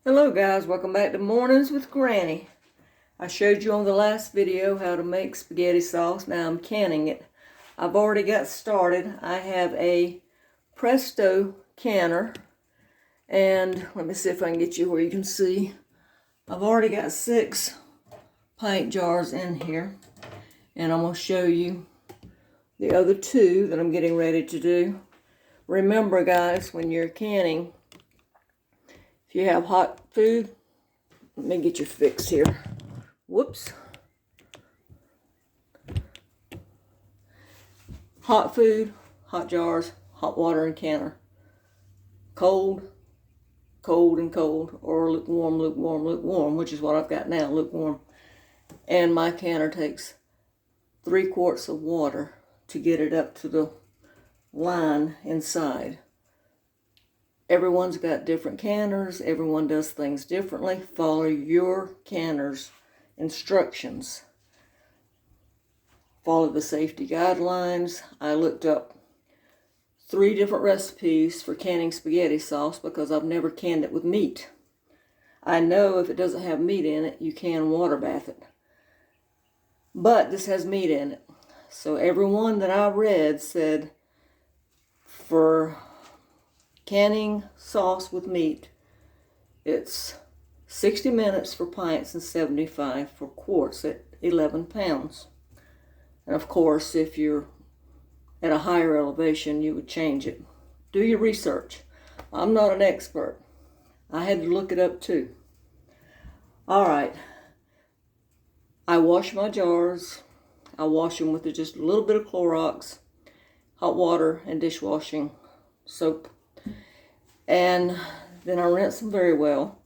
Hello guys, welcome back to Mornings with Granny. I showed you on the last video how to make spaghetti sauce. Now I'm canning it. I've already got started. I have a Presto canner, and let me see if I can get you where you can see. I've already got 6 pint jars in here, and I'm going to show you the other 2 that I'm getting ready to do. Remember guys, when you're canning, if you have hot food, let me get you fixed here. Whoops. Hot food, hot jars, hot water and canner. Cold, cold and cold, or lukewarm, lukewarm, lukewarm, which is what I've got now, lukewarm. And my canner takes 3 quarts of water to get it up to the line inside. Everyone's got different canners. Everyone does things differently. Follow your canner's instructions. Follow the safety guidelines. I looked up 3 different recipes for canning spaghetti sauce because I've never canned it with meat. I know if it doesn't have meat in it, you can water bath it. But this has meat in it. So everyone that I read said for canning sauce with meat, it's 60 minutes for pints and 75 for quarts at 11 pounds. And of course, if you're at a higher elevation, you would change it. Do your research. I'm not an expert. I had to look it up too. All right. I wash my jars. I wash them with just a little bit of Clorox, hot water, and dishwashing soap. And then I rinse them very well.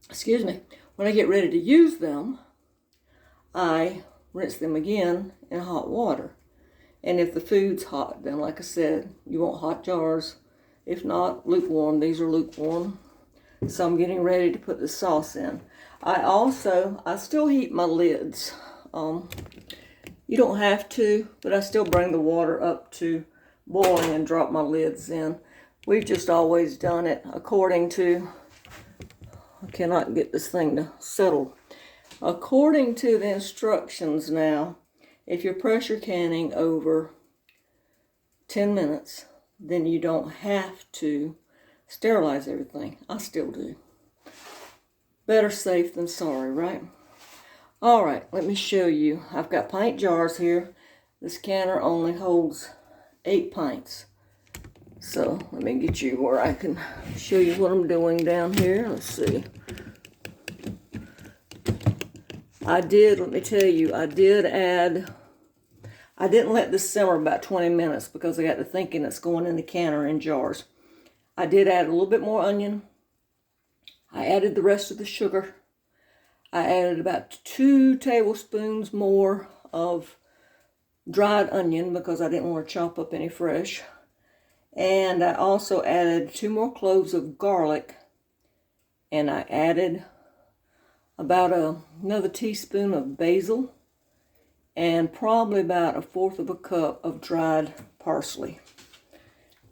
Excuse me. When I get ready to use them, I rinse them again in hot water. And if the food's hot, then like I said, you want hot jars. If not, lukewarm. These are lukewarm. So I'm getting ready to put the sauce in. I still heat my lids. You don't have to, but I still bring the water up to boiling and drop my lids in. We've just always done it according to, I cannot get this thing to settle. According to the instructions now, if you're pressure canning over 10 minutes, then you don't have to sterilize everything. I still do. Better safe than sorry, right? All right, let me show you. I've got pint jars here. This canner only holds 8 pints. So let me get you where I can show you what I'm doing down here. Let's see. Let me tell you, I didn't let this simmer about 20 minutes because I got to thinking it's going in the canner in jars. I did add a little bit more onion. I added the rest of the sugar. I added about 2 tablespoons more of dried onion because I didn't want to chop up any fresh. And I also added 2 more cloves of garlic. And I added about another teaspoon of basil. And probably about 1/4 of a cup of dried parsley.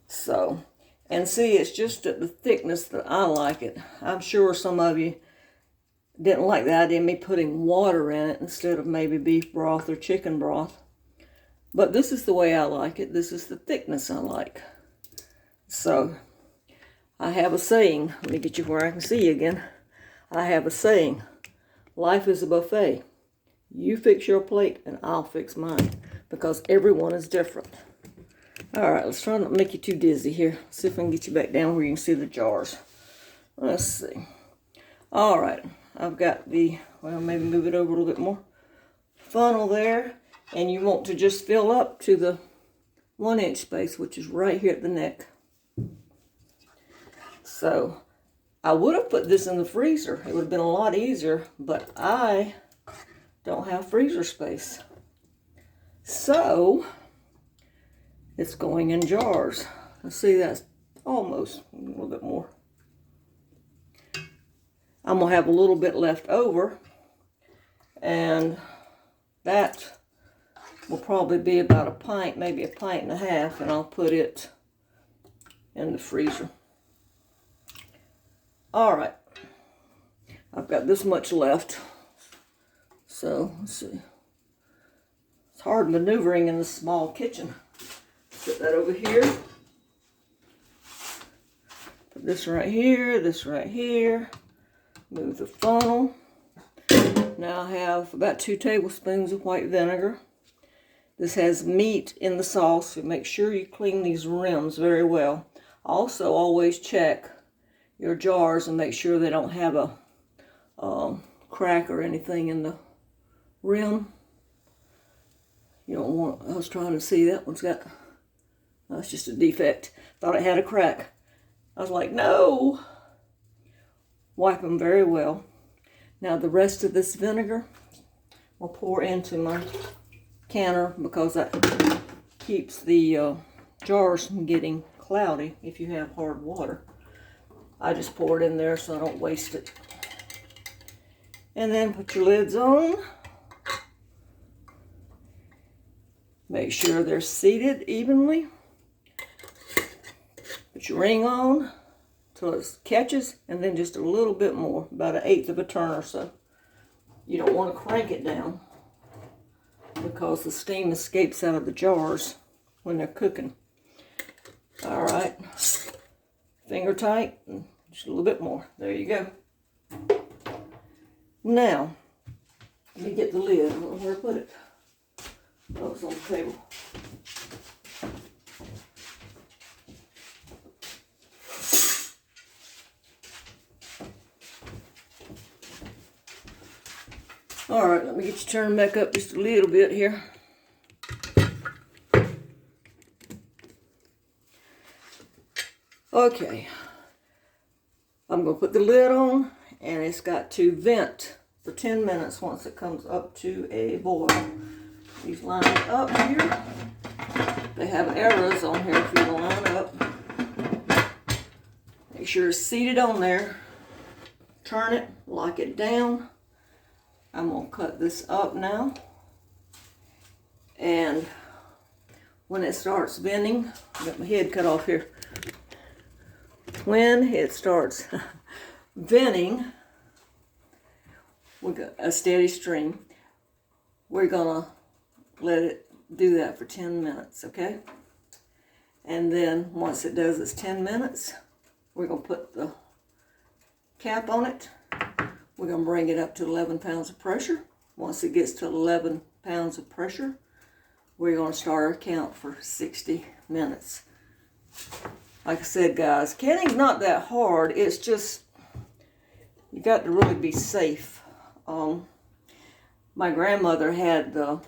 So, and see, it's just at the thickness that I like it. I'm sure some of you didn't like the idea of me putting water in it instead of maybe beef broth or chicken broth. But this is the way I like it. This is the thickness I like. So, I have a saying. Let me get you where I can see you again. I have a saying. Life is a buffet. You fix your plate and I'll fix mine. Because everyone is different. Alright, let's try not to make you too dizzy here. See if I can get you back down where you can see the jars. Let's see. Alright, I've got maybe move it over a little bit more. Funnel there. And you want to just fill up to the 1-inch space, which is right here at the neck. So, I would have put this in the freezer. It would have been a lot easier, but I don't have freezer space. So, it's going in jars. Let's see, that's almost a little bit more. I'm going to have a little bit left over, and that will probably be about a pint, maybe a pint and a half, and I'll put it in the freezer. All right, I've got this much left. So, let's see. It's hard maneuvering in the small kitchen. Put that over here. Put this right here, this right here. Move the funnel. Now I have about 2 tablespoons of white vinegar. This has meat in the sauce, so make sure you clean these rims very well. Also, always check your jars and make sure they don't have a crack or anything in the rim. You don't want, I was trying to see, that one's got, that's just a defect. Thought it had a crack. I was like, no. Wipe them very well. Now the rest of this vinegar I'll pour into my canner because that keeps the jars from getting cloudy if you have hard water. I just pour it in there so I don't waste it. And then put your lids on. Make sure they're seated evenly. Put your ring on till it catches, and then just a little bit more, about 1/8 of a turn or so. You don't want to crank it down because the steam escapes out of the jars when they're cooking. All right, finger tight, and just a little bit more. There you go. Now, let me get the lid. I don't know where to put it. Oh, it's on the table. All right, let me get you turned back up just a little bit here. Okay, I'm gonna put the lid on, and it's got to vent for 10 minutes once it comes up to a boil. These line up here. They have arrows on here if you line up. Make sure it's seated on there. Turn it, lock it down. I'm going to cut this up now. And when it starts venting, I got my head cut off here. When it starts venting, we got a steady stream. We're going to let it do that for 10 minutes, okay? And then once it does its 10 minutes, we're going to put the cap on it. We're going to bring it up to 11 pounds of pressure. Once it gets to 11 pounds of pressure, we're going to start our count for 60 minutes. Like I said, guys, canning's not that hard. It's just, you got to really be safe. My grandmother had the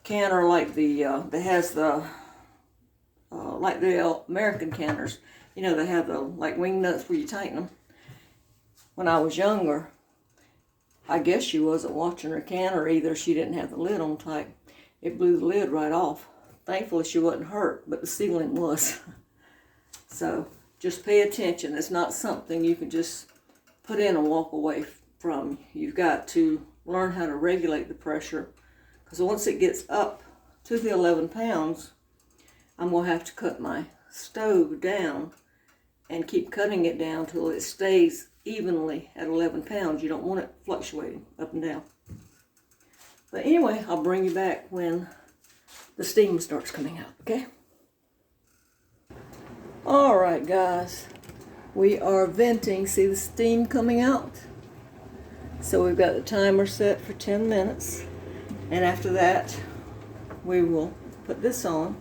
canner like that has the, like the American canners. You know, they have the, like wing nuts where you tighten them. When I was younger, I guess she wasn't watching her canner either. She didn't have the lid on tight. It blew the lid right off. Thankfully, she wasn't hurt, but the ceiling was. So just pay attention. It's not something you can just put in and walk away from. You've got to learn how to regulate the pressure, because once it gets up to the 11 pounds, I'm going to have to cut my stove down and keep cutting it down till it stays evenly at 11 pounds. You don't want it fluctuating up and down. But anyway, I'll bring you back when the steam starts coming out, okay? All right, guys. We are venting. See the steam coming out? So we've got the timer set for 10 minutes. And after that, we will put this on,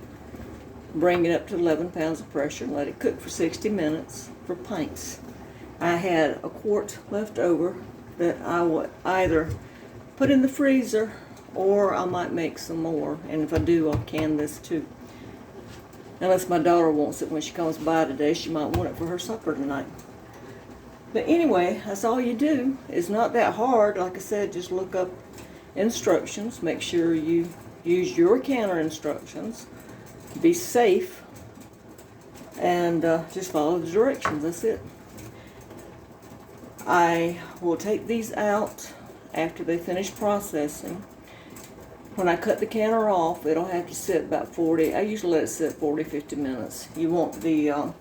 bring it up to 11 pounds of pressure, and let it cook for 60 minutes for pints. I had a quart left over that I would either put in the freezer or I might make some more. And if I do, I'll can this too. Unless my daughter wants it when she comes by today. She might want it for her supper tonight. But anyway, that's all you do. It's not that hard. Like I said, just look up instructions. Make sure you use your canner instructions. Be safe. And just follow the directions. That's it. I will take these out after they finish processing. When I cut the canner off, it'll have to sit about 40. I usually let it sit 40, 50 minutes. You want the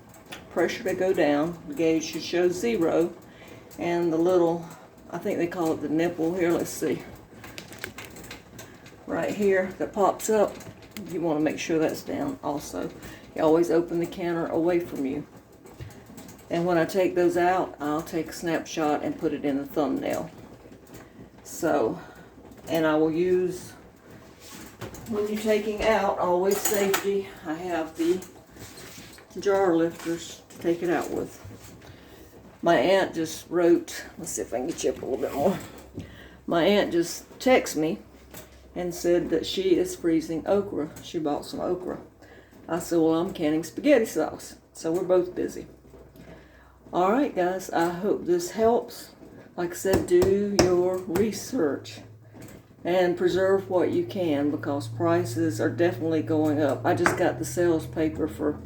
pressure to go down. The gauge should show 0. And the little, I think they call it the nipple here, let's see. Right here that pops up, you want to make sure that's down also. You always open the counter away from you. And when I take those out, I'll take a snapshot and put it in the thumbnail. So, and I will use, when you're taking out, always safety, I have the jar lifters to take it out with. My aunt just wrote, let's see if I can get you up a little bit more. My aunt just texted me and said that she is freezing okra. She bought some okra. I said, well, I'm canning spaghetti sauce. So we're both busy. All right, guys, I hope this helps. Like I said, do your research and preserve what you can, because prices are definitely going up. I just got the sales paper for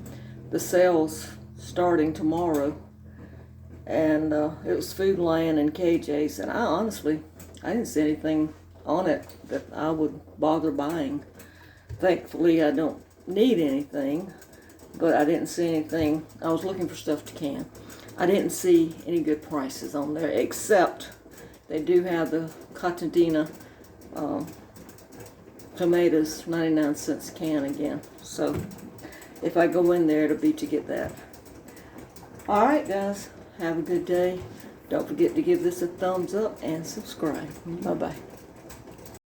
the sales starting tomorrow, and it was Food Lion and KJ's, and I didn't see anything on it that I would bother buying. Thankfully, I don't need anything, but I didn't see anything. I was looking for stuff to can. I didn't see any good prices on there, except they do have the Contadina tomatoes, 99 cents a can again. So if I go in there, it'll be to get that. All right, guys, have a good day. Don't forget to give this a thumbs up and subscribe. Bye-bye.